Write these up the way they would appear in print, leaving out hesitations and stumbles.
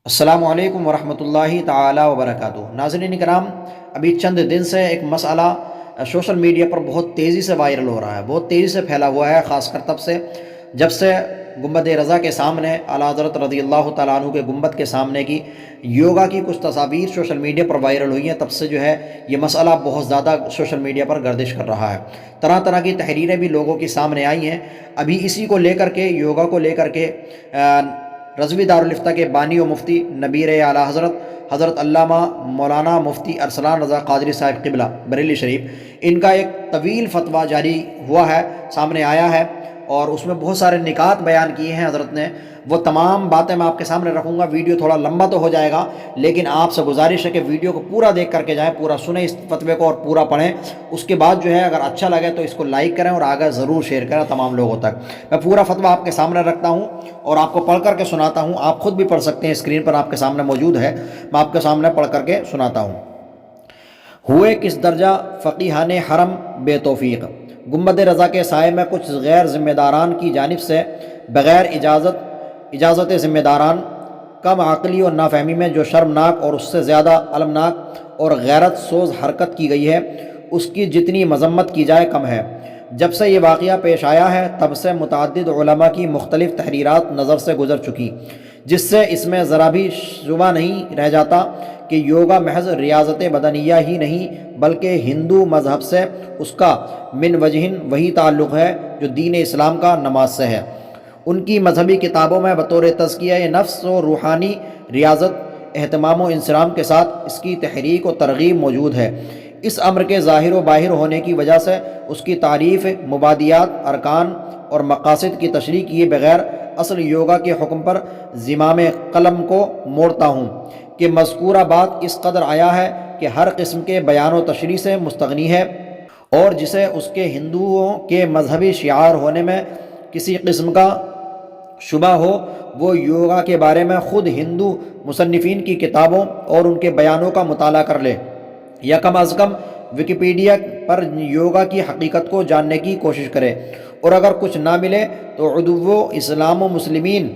السلام علیکم ورحمۃ اللہ تعالی وبرکاتہ۔ ناظرین کرام، ابھی چند دن سے ایک مسئلہ سوشل میڈیا پر بہت تیزی سے وائرل ہو رہا ہے، بہت تیزی سے پھیلا ہوا ہے، خاص کر جب سے گنبد رضا کے سامنے اعلیٰ حضرت رضی اللہ تعالیٰ عنہ کے گنبد کے سامنے کی یوگا کی کچھ تصاویر سوشل میڈیا پر وائرل ہوئی ہیں، تب سے یہ مسئلہ بہت زیادہ سوشل میڈیا پر گردش کر رہا ہے۔ طرح طرح کی تحریریں بھی لوگوں کی سامنے آئی ہیں۔ ابھی اسی کو لے کر کے، یوگا کو لے کر کے رضوی دارالفتہ کے بانی و مفتی نبیر اعلیٰ حضرت علامہ مولانا مفتی ارسلان رضا قادری صاحب قبلہ بریلی شریف، ان کا ایک طویل فتویٰ جاری ہوا ہے، سامنے آیا ہے، اور اس میں بہت سارے نکات بیان کیے ہیں حضرت نے۔ وہ تمام باتیں میں آپ کے سامنے رکھوں گا۔ ویڈیو تھوڑا لمبا تو ہو جائے گا، لیکن آپ سے گزارش ہے کہ ویڈیو کو پورا دیکھ کر کے جائیں، پورا سنیں اس فتوے کو اور پورا پڑھیں۔ اس کے بعد اگر اچھا لگے تو اس کو لائک کریں اور آگے ضرور شیئر کریں تمام لوگوں تک۔ میں پورا فتویٰ آپ کے سامنے رکھتا ہوں اور آپ کو پڑھ کر کے سناتا ہوں۔ آپ خود بھی پڑھ سکتے ہیں، اسکرین پر آپ کے سامنے موجود ہے، میں آپ کے سامنے پڑھ کر کے سناتا ہوں۔ ہوئے کس درجہ فقیہان حرم بے توفیق، گنبد رضا کے سائے میں کچھ غیر ذمہ داران کی جانب سے بغیر اجازت ذمہ داران، کم عقلی اور نافہمی میں جو شرمناک اور اس سے زیادہ المناک اور غیرت سوز حرکت کی گئی ہے، اس کی جتنی مذمت کی جائے کم ہے۔ جب سے یہ واقعہ پیش آیا ہے تب سے متعدد علماء کی مختلف تحریرات نظر سے گزر چکی، جس سے اس میں ذرا بھی شبہ نہیں رہ جاتا کہ یوگا محض ریاضت بدنیہ ہی نہیں بلکہ ہندو مذہب سے اس کا من وجہن وہی تعلق ہے جو دین اسلام کا نماز سے ہے۔ ان کی مذہبی کتابوں میں بطور تزکیہ نفس و روحانی ریاضت، اہتمام و انصرام کے ساتھ اس کی تحریک و ترغیب موجود ہے۔ اس امر کے ظاہر و باہر ہونے کی وجہ سے اس کی تعریف، مبادیات، ارکان اور مقاصد کی تشریح کیے بغیر اصل یوگا کے حکم پر زمام قلم کو موڑتا ہوں کہ مذکورہ بات اس قدر آیا ہے کہ ہر قسم کے بیان و تشریح سے مستغنی ہے، اور جسے اس کے ہندوؤں کے مذہبی شعار ہونے میں کسی قسم کا شبہ ہو، وہ یوگا کے بارے میں خود ہندو مصنفین کی کتابوں اور ان کے بیانوں کا مطالعہ کر لے، یا کم از کم ویکیپیڈیا پر یوگا کی حقیقت کو جاننے کی کوشش کرے، اور اگر کچھ نہ ملے تو عدو اسلام و مسلمین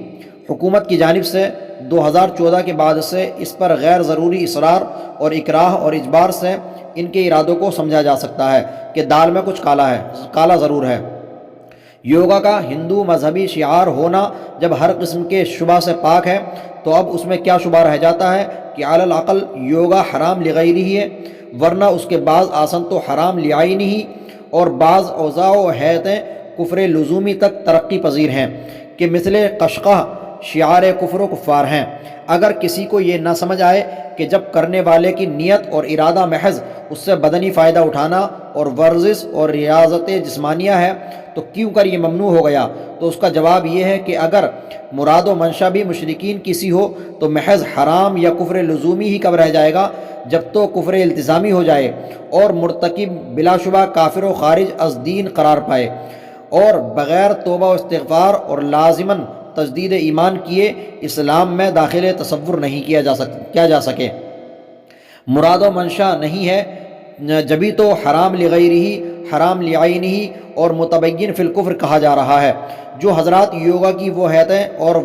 حکومت کی جانب سے 2014 کے بعد سے اس پر غیر ضروری اصرار اور اکراہ اور اجبار سے ان کے ارادوں کو سمجھا جا سکتا ہے کہ دال میں کچھ کالا ضرور ہے۔ یوگا کا ہندو مذہبی شعار ہونا جب ہر قسم کے شبہ سے پاک ہے تو اب اس میں کیا شبہ رہ جاتا ہے کہ علی العقل یوگا حرام لغیرہ ہی ہے، ورنہ اس کے بعض آسن تو حرام لعینہ ہی اور بعض اوضاع و حیتیں کفر لزومی تک ترقی پذیر ہیں کہ مثل قشقہ شعار کفر و کفار ہیں۔ اگر کسی کو یہ نہ سمجھ آئے کہ جب کرنے والے کی نیت اور ارادہ محض اس سے بدنی فائدہ اٹھانا اور ورزش اور ریاضت جسمانیہ ہے تو کیوں کر یہ ممنوع ہو گیا، تو اس کا جواب یہ ہے کہ اگر مراد و منشا بھی مشرکین کسی ہو تو محض حرام یا کفر لزومی ہی کب رہ جائے گا جب تو کفر التزامی ہو جائے اور مرتکب بلا شبہ کافر و خارج از دین قرار پائے، اور بغیر توبہ و استغفار اور لازماً تجدید ایمان کیے اسلام میں داخل تصور نہیں کیا جا سکے۔ مراد و منشا نہیں ہے جبھی تو حرام لغیرہ، حرام لعینہ اور متبین فی الکفر کہا جا رہا ہے۔ جو حضرات یوگا کی وہ حیتیں اور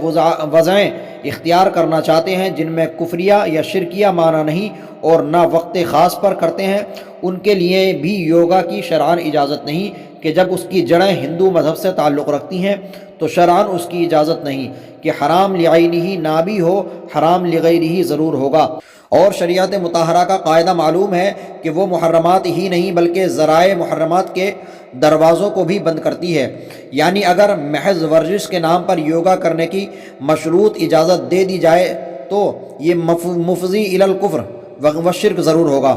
وضعیں اختیار کرنا چاہتے ہیں جن میں کفریہ یا شرکیہ معنی نہیں اور نہ وقت خاص پر کرتے ہیں، ان کے لیے بھی یوگا کی شرعاً اجازت نہیں کہ جب اس کی جڑیں ہندو مذہب سے تعلق رکھتی ہیں تو شرعاً اس کی اجازت نہیں کہ حرام لعینہ نہ بھی ہو، حرام لغیرہ ضرور ہوگا۔ اور شریعت مطہرہ کا قاعدہ معلوم ہے کہ وہ محرمات ہی نہیں بلکہ ذرائع محرمات کے دروازوں کو بھی بند کرتی ہے، یعنی اگر محض ورزش کے نام پر یوگا کرنے کی مشروط اجازت دے دی جائے تو یہ مفضی الی الکفر و شرک ضرور ہوگا،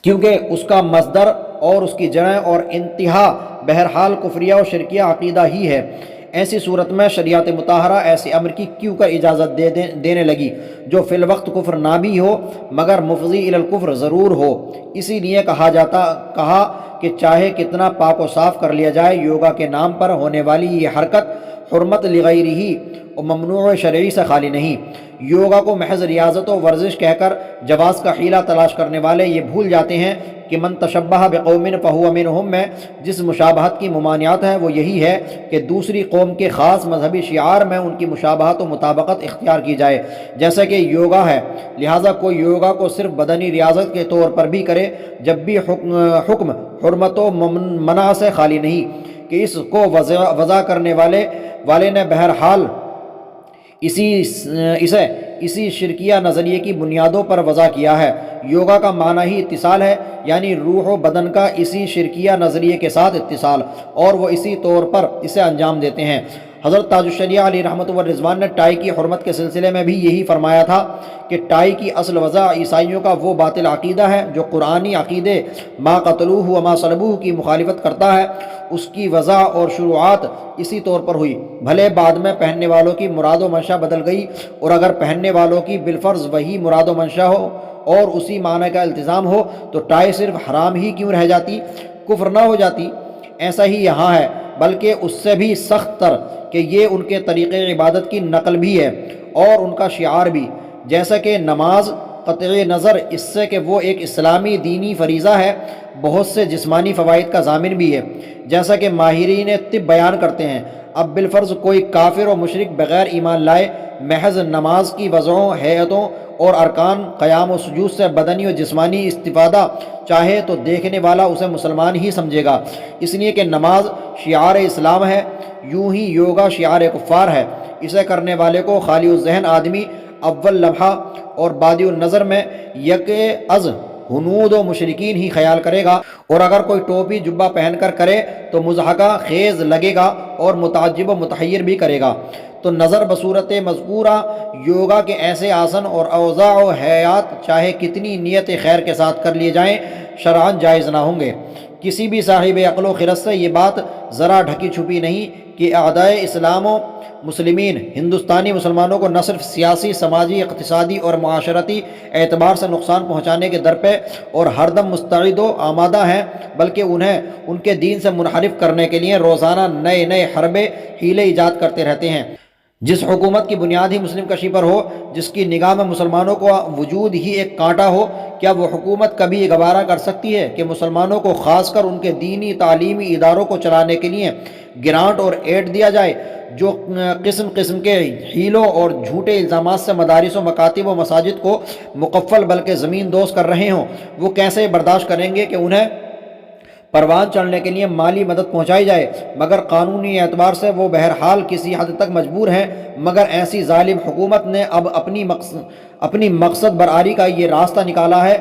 کیونکہ اس کا مصدر اور اس کی جڑیں اور انتہا بہرحال کفریہ و شرکیہ عقیدہ ہی ہے۔ ایسی صورت میں شریعت مطہرہ ایسے امر کی کیوں کر اجازت دینے لگی جو فی الوقت کفر نہ بھی ہو مگر مفضی الی الکفر ضرور ہو۔ اسی لیے کہا کہ چاہے کتنا پاک و صاف کر لیا جائے، یوگا کے نام پر ہونے والی یہ حرکت حرمت لغیرہ و ممنوع شرعی سے خالی نہیں۔ یوگا کو محض ریاضت و ورزش کہہ کر جواز کا حیلہ تلاش کرنے والے یہ بھول جاتے ہیں کہ من تشبہ بقوم فہو منہم میں جس مشابہت کی ممانعت ہے وہ یہی ہے کہ دوسری قوم کے خاص مذہبی شعار میں ان کی مشابہت و مطابقت اختیار کی جائے، جیسا کہ یوگا ہے، لہٰذا کوئی یوگا کو صرف بدنی ریاضت کے طور پر بھی کرے جب بھی حکم حرمت و منع سے خالی نہیں کہ اس کو وضع کرنے والے نے بہرحال اسی شرکیہ نظریے کی بنیادوں پر وضع کیا ہے۔ یوگا کا معنی ہی اتصال ہے، یعنی روح و بدن کا اسی شرکیہ نظریے کے ساتھ اتصال، اور وہ اسی طور پر اسے انجام دیتے ہیں۔ حضرت تاج الشریعہ علیہ رحمۃ اللہ رضوان نے ٹائی کی حرمت کے سلسلے میں بھی یہی فرمایا تھا کہ ٹائی کی اصل وضع عیسائیوں کا وہ باطل عقیدہ ہے جو قرآنی عقیدے ما قتلوہ و ما صلبوہ کی مخالفت کرتا ہے، اس کی وضع اور شروعات اسی طور پر ہوئی، بھلے بعد میں پہننے والوں کی مراد و منشا بدل گئی، اور اگر پہننے والوں کی بالفرض وہی مراد و منشا ہو اور اسی معنی کا التزام ہو تو ٹائی صرف حرام ہی کیوں رہ جاتی، کفر نہ ہو جاتی؟ ایسا ہی یہاں ہے، بلکہ اس سے بھی سخت تر کہ یہ ان کے طریقے عبادت کی نقل بھی ہے اور ان کا شعار بھی، جیسا کہ نماز قطع نظر اس سے کہ وہ ایک اسلامی دینی فریضہ ہے، بہت سے جسمانی فوائد کا ضامن بھی ہے، جیسا کہ ماہرین طب بیان کرتے ہیں۔ اب بالفرض کوئی کافر و مشرک بغیر ایمان لائے محض نماز کی وضعوں، ہیئتوں اور ارکان، قیام و سجود سے بدنی و جسمانی استفادہ چاہے تو دیکھنے والا اسے مسلمان ہی سمجھے گا، اس لیے کہ نماز شعار اسلام ہے، یوں ہی یوگا شعار کفار ہے۔ اسے کرنے والے کو خالی الذہن آدمی اول لمحہ اور بادی النظر میں یک از ہنود و مشرکین ہی خیال کرے گا، اور اگر کوئی ٹوپی جبہ پہن کر کرے تو مضحکہ خیز لگے گا اور متعجب و متحیر بھی کرے گا۔ تو نظر بصورت مذکورہ یوگا کے ایسے آسن اور اوضاع و حیات چاہے کتنی نیت خیر کے ساتھ کر لیے جائیں شرعاً جائز نہ ہوں گے۔ کسی بھی صاحب عقل و خرد سے یہ بات ذرا ڈھکی چھپی نہیں کہ اعدائے اسلام و مسلمین ہندوستانی مسلمانوں کو نہ صرف سیاسی، سماجی، اقتصادی اور معاشرتی اعتبار سے نقصان پہنچانے کے در پہ اور ہر دم مستعد و آمادہ ہیں، بلکہ انہیں ان کے دین سے منحرف کرنے کے لیے روزانہ نئے حربے حیلے ایجاد کرتے رہتے ہیں۔ جس حکومت کی بنیاد ہی مسلم کشی پر ہو، جس کی نگاہ میں مسلمانوں کو وجود ہی ایک کانٹا ہو، کیا وہ حکومت کبھی گوارا کر سکتی ہے کہ مسلمانوں کو خاص کر ان کے دینی تعلیمی اداروں کو چلانے کے لیے گرانٹ اور ایڈ دیا جائے جو قسم قسم کے حیلوں اور جھوٹے الزامات سے مدارس و مکاتب و مساجد کو مقفل بلکہ زمین دوز کر رہے ہوں؟ وہ کیسے برداشت کریں گے کہ انہیں پروان چڑھنے کے لیے مالی مدد پہنچائی جائے؟ مگر قانونی اعتبار سے وہ بہرحال کسی حد تک مجبور ہیں، مگر ایسی ظالم حکومت نے اب اپنی مقصد برآری کا یہ راستہ نکالا ہے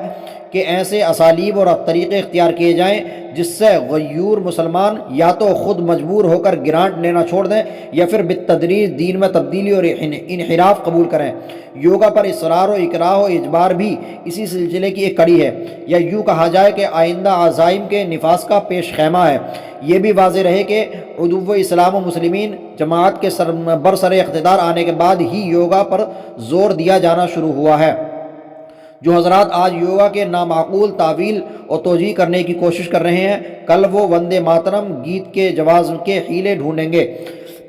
کہ ایسے اسالیب اور طریقے اختیار کیے جائیں جس سے غیور مسلمان یا تو خود مجبور ہو کر گرانٹ لینا چھوڑ دیں یا پھر بالتدریج دین میں تبدیلی اور انحراف قبول کریں۔ یوگا پر اصرار و اکراہ و اجبار بھی اسی سلسلے کی ایک کڑی ہے، یا یوں کہا جائے کہ آئندہ عزائم کے نفاذ کا پیش خیمہ ہے۔ یہ بھی واضح رہے کہ عدو اسلام و مسلمین جماعت کے برسر اقتدار آنے کے بعد ہی یوگا پر زور دیا جانا شروع ہوا ہے۔ جو حضرات آج یوگا کے نامعقول تعویل اور توجیہ کرنے کی کوشش کر رہے ہیں، کل وہ وندے ماترم گیت کے جواز کے حیلے ڈھونڈیں گے،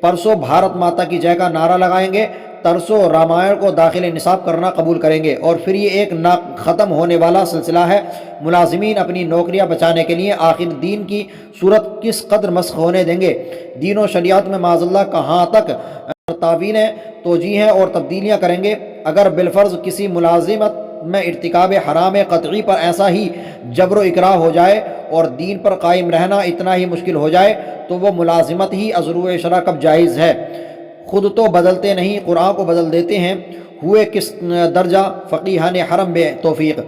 پرسوں بھارت ماتا کی جے کا نعرہ لگائیں گے، ترسوں رامائن کو داخل نصاب کرنا قبول کریں گے، اور پھر یہ ایک نہ ختم ہونے والا سلسلہ ہے۔ ملازمین اپنی نوکریاں بچانے کے لیے آخر دین کی صورت کس قدر مسخ ہونے دیں گے؟ دین و شریعت میں معاذ اللہ کہاں تک تعویلیں، توجیہیں اور تبدیلیاں کریں گے؟ اگر بالفرض کسی ملازمت میں ارتکاب حرام قطعی پر ایسا ہی جبر و اکراہ ہو جائے اور دین پر قائم رہنا اتنا ہی مشکل ہو جائے تو وہ ملازمت ہی از روئے شرع کب جائز ہے؟ خود تو بدلتے نہیں، قرآن کو بدل دیتے ہیں، ہوئے کس درجہ فقیہان حرم بے توفیق۔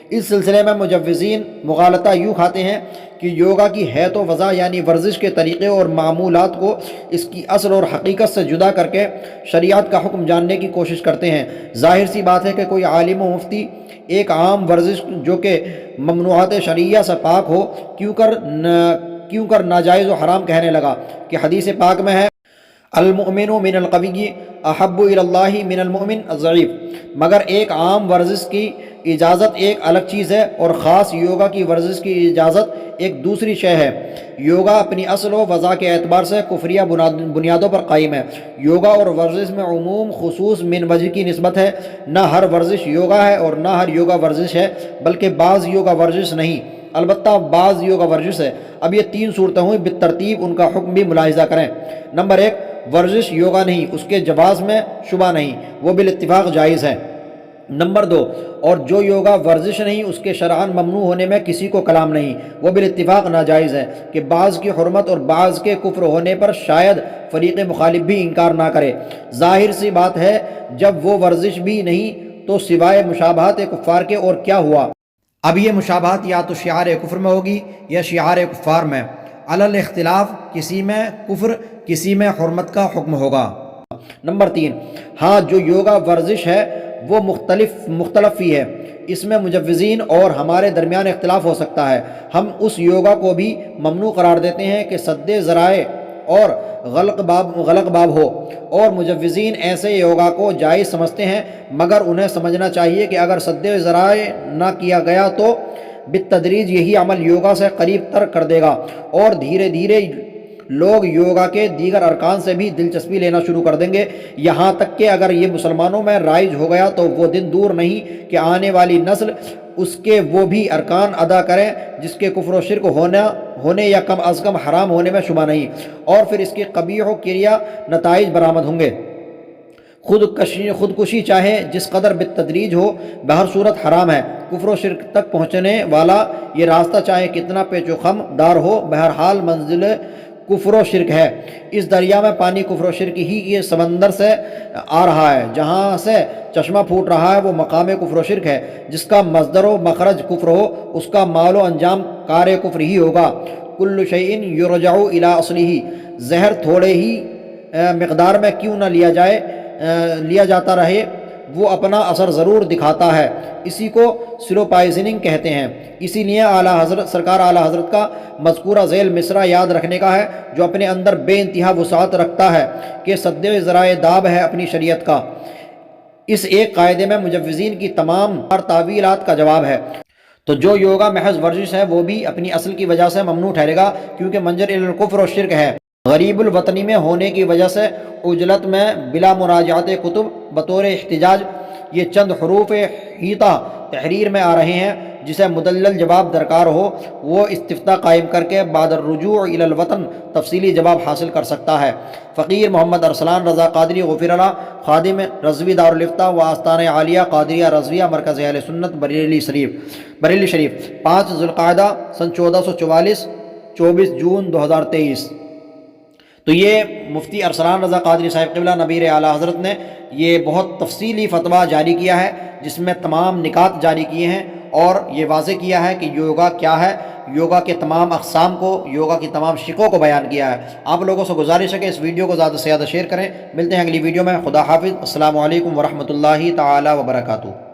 اس سلسلے میں مجوزین مغالطہ یوں کھاتے ہیں کہ یوگا کی حیت و وضع یعنی ورزش کے طریقے اور معمولات کو اس کی اصل اور حقیقت سے جدا کر کے شریعت کا حکم جاننے کی کوشش کرتے ہیں۔ ظاہر سی بات ہے کہ کوئی عالم و مفتی ایک عام ورزش جو کہ ممنوعات شرعیہ سے پاک ہو کیوں کر ناجائز و حرام کہنے لگا کہ حدیث پاک میں ہے المؤمن من القوی احب الی اللہ من المؤمن الضعیف، مگر ایک عام ورزش کی اجازت ایک الگ چیز ہے اور خاص یوگا کی ورزش کی اجازت ایک دوسری شے ہے۔ یوگا اپنی اصل و وضع کے اعتبار سے کفریہ بنیادوں پر قائم ہے۔ یوگا اور ورزش میں عموم خصوص من وجہ کی نسبت ہے، نہ ہر ورزش یوگا ہے اور نہ ہر یوگا ورزش ہے، بلکہ بعض یوگا ورزش نہیں، البتہ بعض یوگا ورزش ہے۔ اب یہ تین صورتیں ہوئیں، بالترتیب ان کا حکم بھی ملاحظہ کریں۔ نمبر 1، ورزش یوگا نہیں، اس کے جواز میں شبہ نہیں، وہ بالاتفاق جائز ہے۔ نمبر 2، اور جو یوگا ورزش نہیں اس کے شرعاً ممنوع ہونے میں کسی کو کلام نہیں، وہ بالاتفاق ناجائز ہے کہ بعض کی حرمت اور بعض کے کفر ہونے پر شاید فریق مخالف بھی انکار نہ کرے۔ ظاہر سی بات ہے جب وہ ورزش بھی نہیں تو سوائے مشابہت کفار کے اور کیا ہوا؟ اب یہ مشابہت یا تو شعار کفر میں ہوگی یا شعار کفار میں، علی الاختلاف، کسی میں کفر کسی میں حرمت کا حکم ہوگا۔ نمبر 3، ہاں جو یوگا ورزش ہے وہ مختلف ہی ہے، اس میں مجوزین اور ہمارے درمیان اختلاف ہو سکتا ہے۔ ہم اس یوگا کو بھی ممنوع قرار دیتے ہیں کہ سد ذرائع اور غلق باب ہو، اور مجوزین ایسے یوگا کو جائز سمجھتے ہیں، مگر انہیں سمجھنا چاہیے کہ اگر سد ذرائع نہ کیا گیا تو بالتدریج یہی عمل یوگا سے قریب تر کر دے گا، اور دھیرے دھیرے لوگ یوگا کے دیگر ارکان سے بھی دلچسپی لینا شروع کر دیں گے، یہاں تک کہ اگر یہ مسلمانوں میں رائج ہو گیا تو وہ دن دور نہیں کہ آنے والی نسل اس کے وہ بھی ارکان ادا کریں جس کے کفر و شرک ہونے یا کم از کم حرام ہونے میں شبہ نہیں، اور پھر اس کے قبیح و کریا نتائج برآمد ہوں گے۔ خودکشی چاہے جس قدر بالتدریج ہو، بہر صورت حرام ہے۔ کفر و شرک تک پہنچنے والا یہ راستہ چاہے کتنا پیچ و خم دار ہو، بہرحال منزل کفر و شرک ہے۔ اس دریا میں پانی کفر و شرک ہی یہ سمندر سے آ رہا ہے، جہاں سے چشمہ پھوٹ رہا ہے وہ مقام کفر و شرک ہے۔ جس کا مصدر و مخرج کفر ہو اس کا مال و انجام کار کفر ہی ہوگا۔ کل شیء یرجع الی اصلہ، زہر تھوڑے ہی مقدار میں کیوں نہ لیا جاتا رہے وہ اپنا اثر ضرور دکھاتا ہے، اسی کو سلو پائزننگ کہتے ہیں۔ اسی لیے سرکار اعلیٰ حضرت کا مذکورہ ذیل مصرع یاد رکھنے کا ہے، جو اپنے اندر بے انتہا وسعت رکھتا ہے کہ سد ذرائع داب ہے اپنی شریعت کا۔ اس ایک قاعدے میں مجوزین کی تمام تعویلات کا جواب ہے۔ تو جو یوگا محض ورزش ہے وہ بھی اپنی اصل کی وجہ سے ممنوع ٹھہرے گا، کیونکہ منجر الکفر و شرک ہے۔ غریب الوطنی میں ہونے کی وجہ سے عجلت میں بلا مراجعت کتب بطور احتجاج یہ چند حروف ہیتا تحریر میں آ رہے ہیں، جسے مدلل جواب درکار ہو وہ استفتاء قائم کر کے بعد الرجوع الی الوطن تفصیلی جواب حاصل کر سکتا ہے۔ فقیر محمد ارسلان رضا قادری غفر اللہ، خادم رضوی دارالافتاء و آستانہ عالیہ قادریہ رضویہ مرکز اہل سنت بریلی شریف 5 ذوالقعدہ سن 1444، 24 جون 2023۔ تو یہ مفتی ارسلان رضا قادری صاحب قبلہ نبیر اعلیٰ حضرت نے یہ بہت تفصیلی فتویٰ جاری کیا ہے، جس میں تمام نکات جاری کیے ہیں اور یہ واضح کیا ہے کہ یوگا کیا ہے، یوگا کے تمام اقسام کو، یوگا کی تمام شقوں کو بیان کیا ہے۔ آپ لوگوں سے گزارش ہے کہ اس ویڈیو کو زیادہ سے زیادہ شیئر کریں۔ ملتے ہیں اگلی ویڈیو میں، خدا حافظ، السلام علیکم ورحمۃ اللہ تعالی وبرکاتہ۔